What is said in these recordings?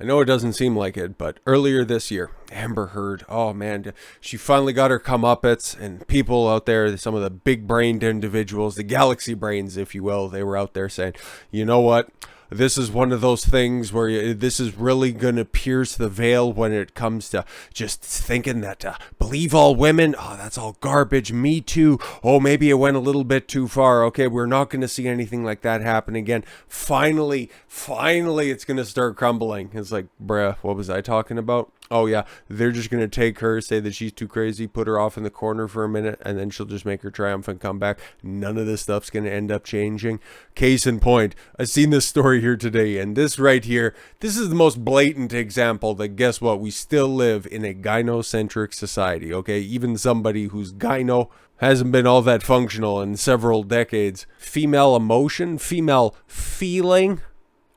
I know it doesn't seem like it, but earlier this year, Amber Heard, oh man, she finally got her comeuppance, and people out there, some of the big-brained individuals, the galaxy brains, if you will, they were out there saying, you know what? This is one of those things where this is really going to pierce the veil when it comes to just thinking that believe all women, oh, that's all garbage. Me too. Oh, maybe it went a little bit too far. Okay, we're not going to see anything like that happen again. Finally, it's going to start crumbling. It's like, bruh, what was I talking about? Oh yeah, they're just going to take her, say that she's too crazy, put her off in the corner for a minute, and then she'll just make her triumphant comeback. None of this stuff's going to end up changing. Case in point, I've seen this story here today, and this right here, this is the most blatant example that, guess what, we still live in a gynocentric society, okay? Even somebody whose gyno hasn't been all that functional in several decades. Female emotion, female feeling,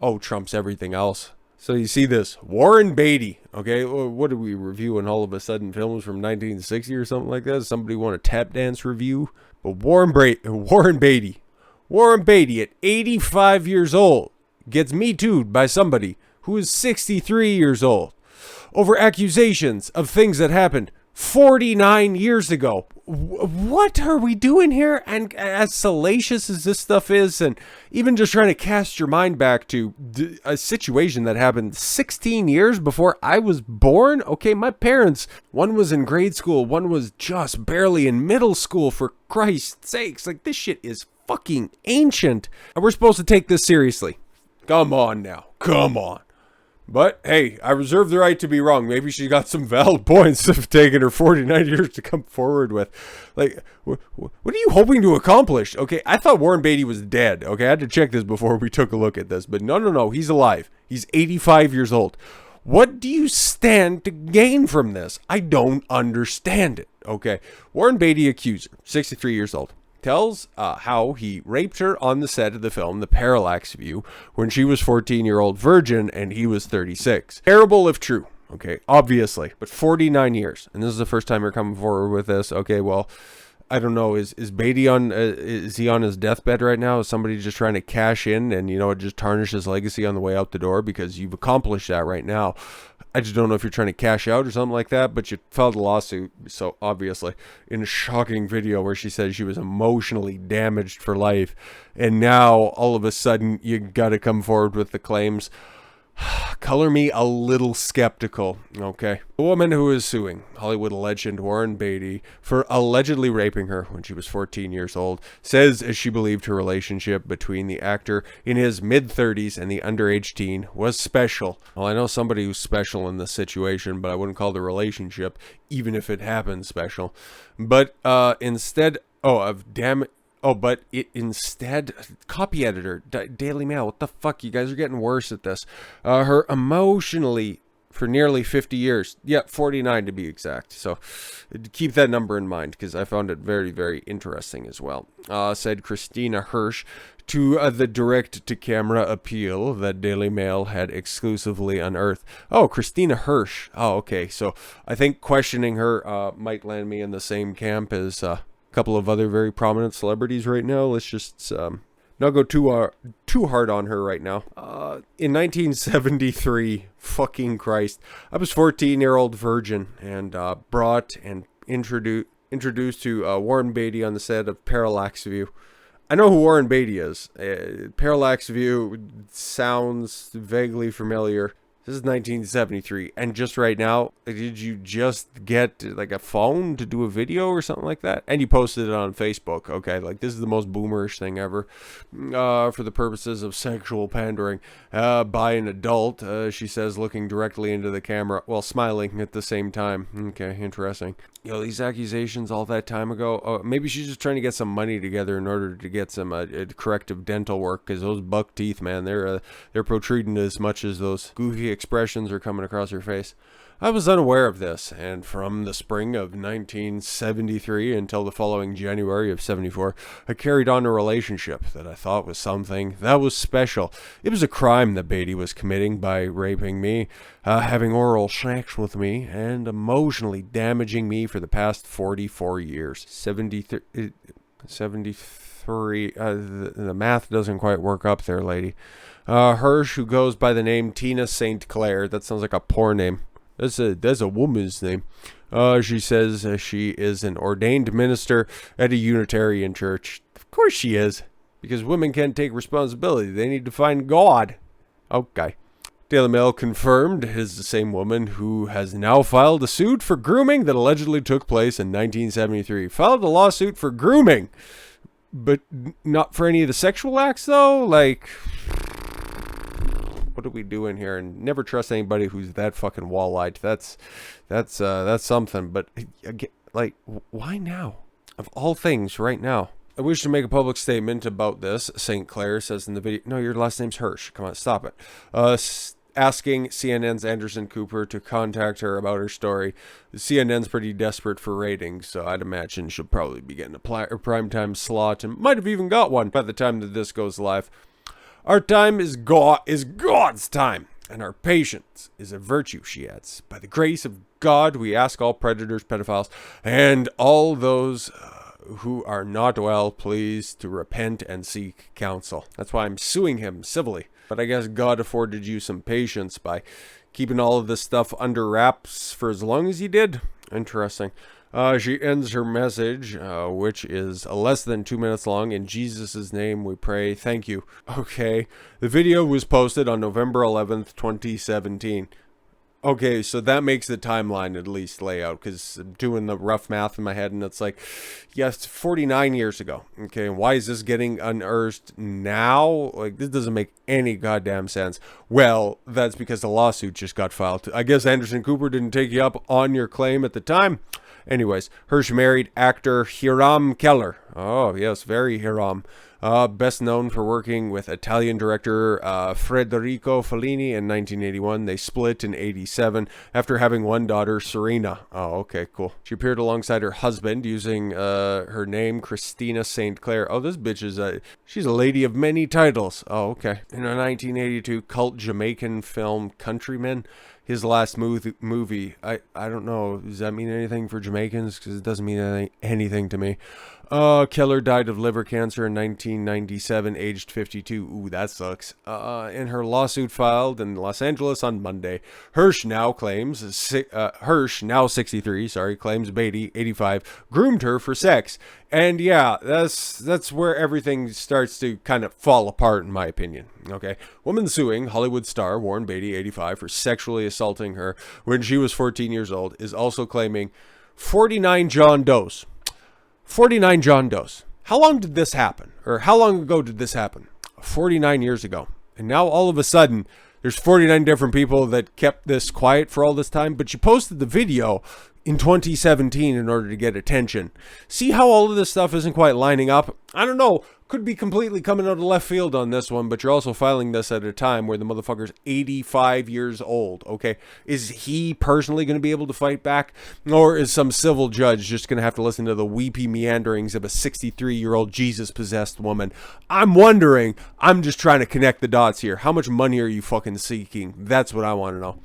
oh, trumps everything else. So you see this, Warren Beatty, okay, what are we reviewing all of a sudden, films from 1960 or something like that? Somebody want a tap dance review? But Warren Beatty at 85 years old gets MeToo'd by somebody who is 63 years old over accusations of things that happened 49 years ago. What are we doing here? And as salacious as this stuff is, and even just trying to cast your mind back to a situation that happened 16 years before I was born. Okay, my parents, one was in grade school, one was just barely in middle school, for Christ's sakes. Like, this shit is fucking ancient. And we're supposed to take this seriously. Come on now. Come on. But, hey, I reserve the right to be wrong. Maybe she got some valid points of taking her 49 years to come forward with. Like, what are you hoping to accomplish? Okay, I thought Warren Beatty was dead. Okay, I had to check this before we took a look at this. But no, he's alive. He's 85 years old. What do you stand to gain from this? I don't understand it. Okay, Warren Beatty accuser, 63 years old, tells how he raped her on the set of the film The Parallax View when she was 14-year-old virgin and he was 36. Terrible if true, okay, obviously, but 49 years, and this is the first time you're coming forward with this. Okay, well, I don't know, is Beatty on, is he on his deathbed right now? Is somebody just trying to cash in and, you know, just tarnish his legacy on the way out the door? Because you've accomplished that right now. I just don't know if you're trying to cash out or something like that, but you filed a lawsuit, so obviously, in a shocking video where she said she was emotionally damaged for life, and now, all of a sudden, you gotta come forward with the claims. Color me a little skeptical, okay? The woman who is suing Hollywood legend Warren Beatty for allegedly raping her when she was 14 years old says she believed her relationship between the actor in his mid-30s and the underage teen was special. Well, I know somebody who's special in this situation, but I wouldn't call the relationship, even if it happened, special. But instead, but it instead, copy editor, Daily Mail, what the fuck, you guys are getting worse at this. Her emotionally, for nearly 50 years, 49 to be exact, so keep that number in mind, because I found it very, very interesting as well, said Kristina Hirsch to the direct-to-camera appeal that Daily Mail had exclusively unearthed. Oh, Kristina Hirsch. Oh, okay, so I think questioning her might land me in the same camp as couple of other very prominent celebrities right now. Let's just not go too hard on her right now. In 1973, fucking Christ, I was 14-year-old virgin and brought and introduced to Warren Beatty on the set of Parallax View. I know who Warren Beatty is. Parallax View sounds vaguely familiar. This is 1973, and just right now, did you just get like a phone to do a video or something like that? And you posted it on Facebook, okay? Like, this is the most boomerish thing ever. For the purposes of sexual pandering by an adult, she says, looking directly into the camera while smiling at the same time. Okay, interesting. You know, these accusations all that time ago, maybe she's just trying to get some money together in order to get some corrective dental work, because those buck teeth, man, they're protruding as much as those goofy expressions are coming across her face. I was unaware of this, and from the spring of 1973 until the following January of 74, I carried on a relationship that I thought was something that was special. It was a crime that Beatty was committing by raping me, having oral sex with me, and emotionally damaging me for the past 44 years. 73, the math doesn't quite work up there, lady. Hirsch, who goes by the name Tina St. Clair. That sounds like a porn name. That's a woman's name. She says she is an ordained minister at a Unitarian church. Of course she is, because women can't take responsibility. They need to find God. Okay. Daily Mail confirmed it is the same woman who has now filed a suit for grooming that allegedly took place in 1973. Filed a lawsuit for grooming, but not for any of the sexual acts, though? Like, what are we doing here? And never trust anybody who's that fucking wall-eyed. That's something. But, like, why now? Of all things, right now. I wish to make a public statement about this. St. Clair says in the video, no, your last name's Hirsch. Come on, stop it. Asking CNN's Anderson Cooper to contact her about her story. CNN's pretty desperate for ratings, so I'd imagine she'll probably be getting a primetime slot and might have even got one by the time that this goes live. Our time is God's time, and our patience is a virtue, she adds. By the grace of God, we ask all predators, pedophiles, and all those who are not well, please to repent and seek counsel. That's why I'm suing him civilly. But I guess God afforded you some patience by keeping all of this stuff under wraps for as long as he did. Interesting. She ends her message, which is less than 2 minutes long. In Jesus' name we pray. Thank you. Okay. The video was posted on November 11th, 2017. Okay, so that makes the timeline at least lay out, because I'm doing the rough math in my head, and it's like, yes, 49 years ago. Okay, why is this getting unearthed now? Like, this doesn't make any goddamn sense. Well, that's because the lawsuit just got filed. I guess Anderson Cooper didn't take you up on your claim at the time. Anyways, Hirsch married actor Hiram Keller. Oh, yes, very Hiram. Best known for working with Italian director Federico Fellini in 1981. They split in 87 after having one daughter, Serena. Oh, okay, cool. She appeared alongside her husband using her name, Kristina St. Clair. Oh, this bitch is she's a lady of many titles. Oh, okay. In a 1982 cult Jamaican film, Countrymen, his last movie, I don't know, does that mean anything for Jamaicans? Because it doesn't mean anything to me. Keller died of liver cancer in 1997, aged 52. Ooh, that sucks. In her lawsuit filed in Los Angeles on Monday, Hirsch, now 63, claims Beatty, 85, groomed her for sex. And yeah, that's where everything starts to kind of fall apart, in my opinion. Okay, woman suing Hollywood star Warren Beatty, 85, for sexually assaulting her when she was 14 years old, is also claiming 49 John Does. 49 John Does. How long did this happen? Or how long ago did this happen? 49 years ago. And now all of a sudden, there's 49 different people that kept this quiet for all this time, but you posted the video in 2017 in order to get attention. See how all of this stuff isn't quite lining up? I don't know. Could be completely coming out of left field on this one, but you're also filing this at a time where the motherfucker's 85 years old, okay? Is he personally going to be able to fight back? Or is some civil judge just going to have to listen to the weepy meanderings of a 63-year-old Jesus-possessed woman? I'm wondering. I'm just trying to connect the dots here. How much money are you fucking seeking? That's what I want to know.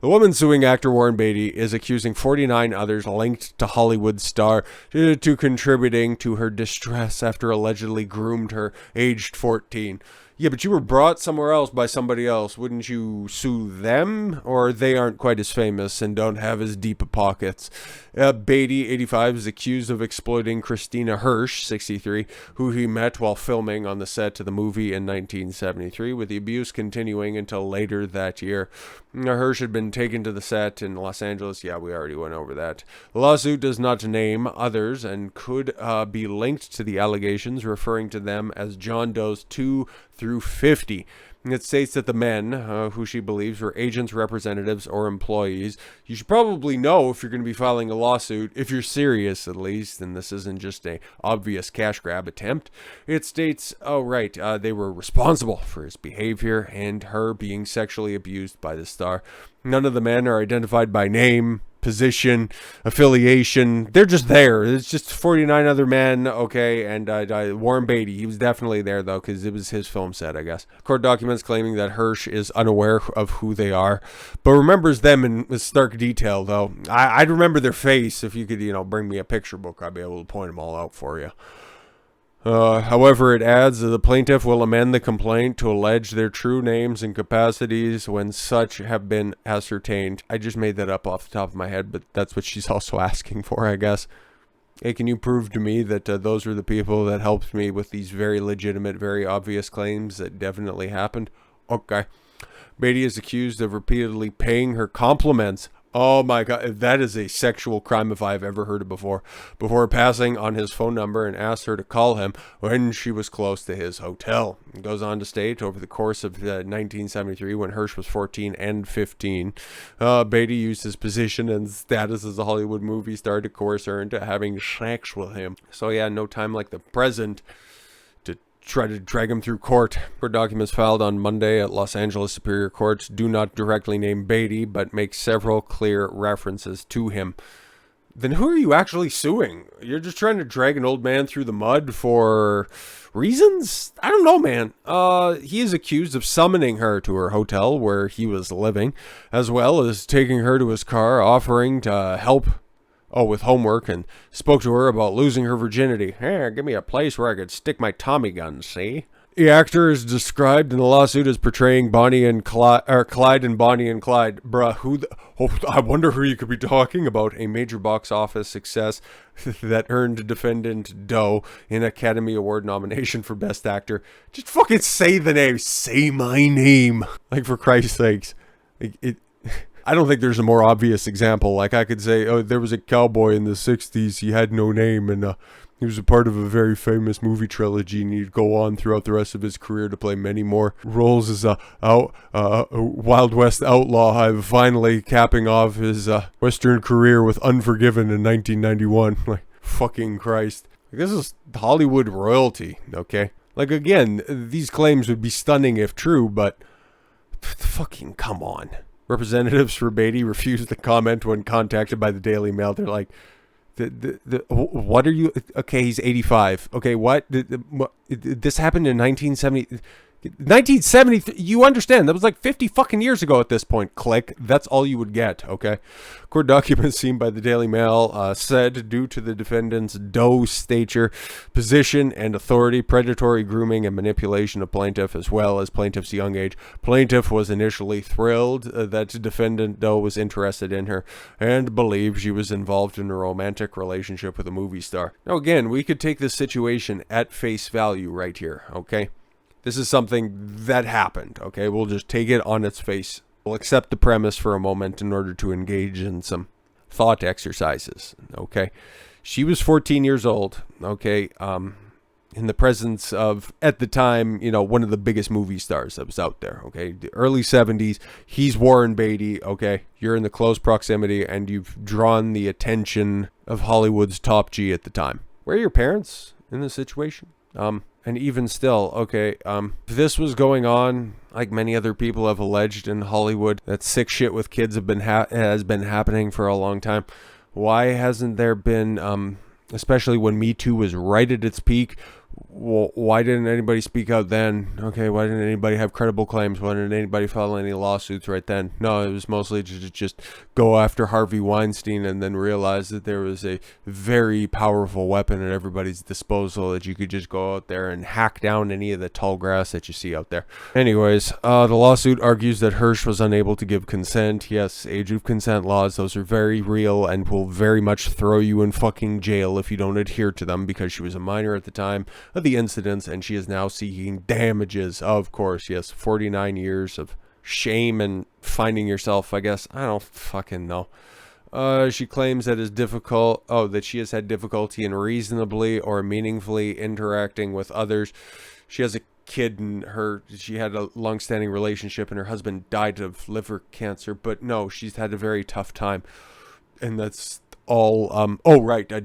The woman suing actor Warren Beatty is accusing 49 others linked to Hollywood star to contributing to her distress after allegedly groomed her, aged 14. Yeah, but you were brought somewhere else by somebody else. Wouldn't you sue them? Or they aren't quite as famous and don't have as deep of pockets. Beatty, 85, is accused of exploiting Kristina Hirsch, 63, who he met while filming on the set of the movie in 1973, with the abuse continuing until later that year. Hirsch had been taken to the set in Los Angeles. Yeah, we already went over that. The lawsuit does not name others and could be linked to the allegations, referring to them as John Does 2 through 50. It states that the men, who she believes were agents, representatives, or employees. You should probably know if you're going to be filing a lawsuit, if you're serious at least, and this isn't just a obvious cash grab attempt. It states, they were responsible for his behavior and her being sexually abused by the star. None of the men are identified by name, position, affiliation. They're just there. It's just 49 other men, okay, and Warren Beatty. He was definitely there, though, because it was his film set, I guess. Court documents claiming that Hirsch is unaware of who they are, but remembers them in stark detail, though. I'd remember their face. If you could, bring me a picture book, I'd be able to point them all out for you. However, it adds that the plaintiff will amend the complaint to allege their true names and capacities when such have been ascertained. I just made that up off the top of my head, but that's what she's also asking for, I guess. Hey, can you prove to me that those were the people that helped me with these very legitimate, very obvious claims that definitely happened? Okay. Beatty is accused of repeatedly paying her compliments. Oh my God, that is a sexual crime if I've ever heard it before. Before passing on his phone number and asked her to call him when she was close to his hotel. It goes on to state, over the course of 1973, when Hirsch was 14 and 15, Beatty used his position and status as a Hollywood movie star to coerce her into having sex with him. So yeah, no time like the present to try to drag him through court. Court documents filed on Monday at Los Angeles Superior Court do not directly name Beatty, but make several clear references to him. Then who are you actually suing? You're just trying to drag an old man through the mud for reasons? I don't know, man. He is accused of summoning her to her hotel where he was living, as well as taking her to his car, offering to help with homework, and spoke to her about losing her virginity. Hey, give me a place where I could stick my Tommy gun, see? The actor is described in the lawsuit as portraying Bonnie and Clyde, or Clyde and Bonnie and Clyde. Bruh, I wonder who you could be talking about. A major box office success that earned defendant Doe an Academy Award nomination for Best Actor. Just fucking say the name. Say my name. Like, for Christ's sakes. I don't think there's a more obvious example. Like, I could say, oh, there was a cowboy in the 60s. He had no name, and he was a part of a very famous movie trilogy, and he'd go on throughout the rest of his career to play many more roles as a Wild West outlaw, finally capping off his Western career with Unforgiven in 1991. Like, fucking Christ. Like, this is Hollywood royalty, okay? Like, again, these claims would be stunning if true, but fucking come on. Representatives for Beatty refused to comment when contacted by the Daily Mail. They're like, what are you? Okay, he's 85. Okay, what? This happened in 1970. 1970, you understand, that was like 50 fucking years ago at this point. Click. That's all you would get, okay? Court documents seen by the Daily Mail said, due to the defendant's Doe stature, position, and authority, predatory grooming and manipulation of plaintiff, as well as plaintiff's young age, plaintiff was initially thrilled that defendant Doe was interested in her and believed she was involved in a romantic relationship with a movie star. Now, again, we could take this situation at face value right here, okay? This is something that happened, okay? We'll just take it on its face. We'll accept the premise for a moment in order to engage in some thought exercises, okay? She was 14 years old, okay? In the presence of, at the time, one of the biggest movie stars that was out there, okay? The early 70s, he's Warren Beatty, okay? You're in the close proximity, and you've drawn the attention of Hollywood's top G at the time. Where are your parents in this situation? And even still, okay, this was going on, like many other people have alleged in Hollywood, that sick shit with kids has been happening for a long time. Why hasn't there been, especially when MeToo'd was right at its peak, why didn't anybody speak out then? Okay, why didn't anybody have credible claims? Why didn't anybody file any lawsuits right then? No, it was mostly to just go after Harvey Weinstein and then realize that there was a very powerful weapon at everybody's disposal that you could just go out there and hack down any of the tall grass that you see out there. Anyways, the lawsuit argues that Hirsch was unable to give consent. Yes, age of consent laws, those are very real and will very much throw you in fucking jail if you don't adhere to them, because she was a minor at the time of the incidents, and she is now seeking damages. Of course, yes, 49 years of shame and finding yourself, I guess. I don't fucking know. She claims that that she has had difficulty in reasonably or meaningfully interacting with others. She has a kid, and she had a long-standing relationship, and her husband died of liver cancer, but no, she's had a very tough time, and that's all,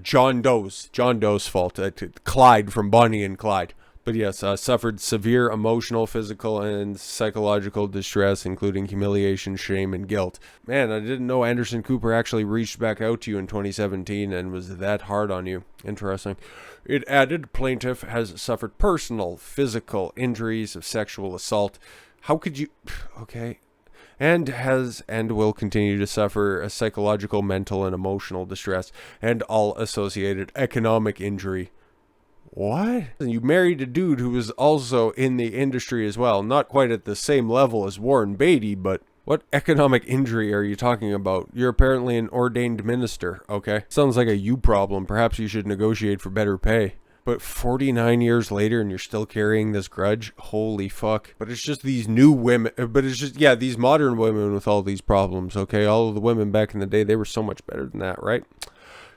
John Doe's fault, Clyde from Bonnie and Clyde. But yes, suffered severe emotional, physical, and psychological distress, including humiliation, shame, and guilt. Man, I didn't know Anderson Cooper actually reached back out to you in 2017 and was that hard on you. Interesting. It added, plaintiff has suffered personal, physical injuries of sexual assault. How could you... Okay... and has and will continue to suffer a psychological, mental, and emotional distress, and all associated economic injury. What? You married a dude who was also in the industry as well. Not quite at the same level as Warren Beatty, but what economic injury are you talking about? You're apparently an ordained minister, okay? Sounds like a you problem. Perhaps you should negotiate for better pay. But 49 years later and you're still carrying this grudge? Holy fuck. But it's just these new women, but it's just, yeah, these modern women with all these problems, okay? All of the women back in the day, they were so much better than that, right?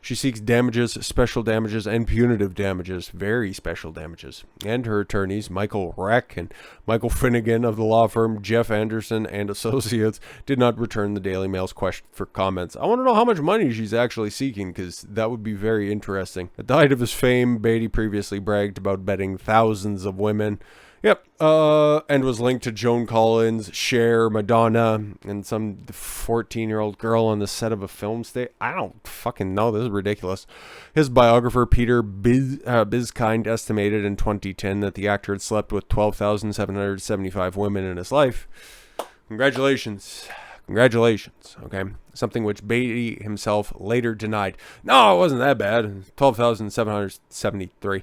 She seeks damages, special damages, and punitive damages, very special damages. And her attorneys, Michael Reck and Michael Finnegan of the law firm Jeff Anderson and Associates, did not return the Daily Mail's question for comments. I want to know how much money she's actually seeking, because that would be very interesting. At the height of his fame, Beatty previously bragged about betting thousands of women. Yep, and was linked to Joan Collins, Cher, Madonna, and some 14-year-old girl on the set of a film state. I don't fucking know. This is ridiculous. His biographer, Peter Biskind, estimated in 2010 that the actor had slept with 12,775 women in his life. Congratulations. Congratulations, okay? Something which Beatty himself later denied. No, it wasn't that bad. 12,773.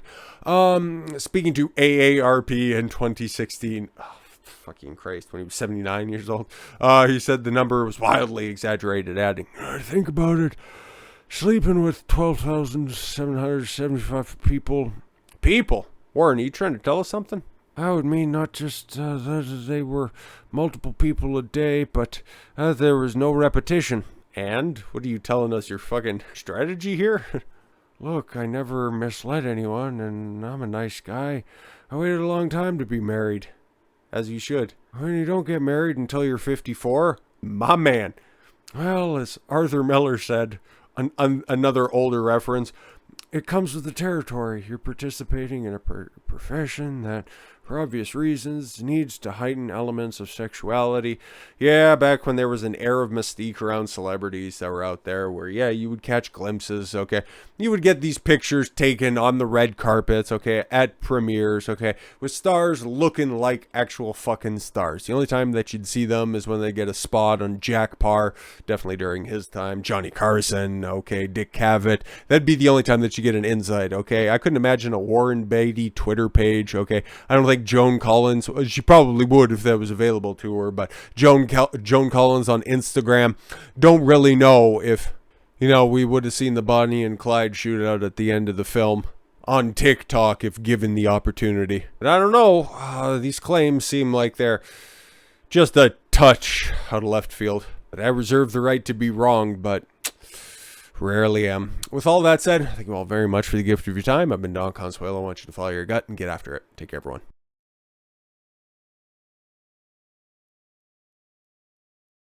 Speaking to AARP in 2016, oh, fucking Christ, when he was 79 years old, he said the number was wildly exaggerated, adding, think about it, sleeping with 12,775 people. People? Warren, are you trying to tell us something? That would mean not just that they were multiple people a day, but there was no repetition. And? What are you telling us, your fucking strategy here? Look, I never misled anyone, and I'm a nice guy. I waited a long time to be married. As you should. When you don't get married until you're 54? My man. Well, as Arthur Miller said, another older reference, it comes with the territory. You're participating in a profession that, for obvious reasons, needs to heighten elements of sexuality. Yeah, back when there was an air of mystique around celebrities that were out there where, yeah, you would catch glimpses, okay? You would get these pictures taken on the red carpets, okay, at premieres, okay, with stars looking like actual fucking stars. The only time that you'd see them is when they get a spot on Jack Parr, definitely during his time, Johnny Carson, okay, Dick Cavett. That'd be the only time that you get an insight, okay? I couldn't imagine a Warren Beatty Twitter page, okay? I don't think Joan Collins, she probably would if that was available to her, but Joan Collins on Instagram, don't really know if, you know, we would have seen the Bonnie and Clyde shootout at the end of the film on TikTok if given the opportunity. But I don't know, these claims seem like they're just a touch out of left field. But I reserve the right to be wrong, but rarely am. With all that said, thank you all very much for the gift of your time. I've been Don Consuelo. I want you to follow your gut and get after it. Take care, everyone.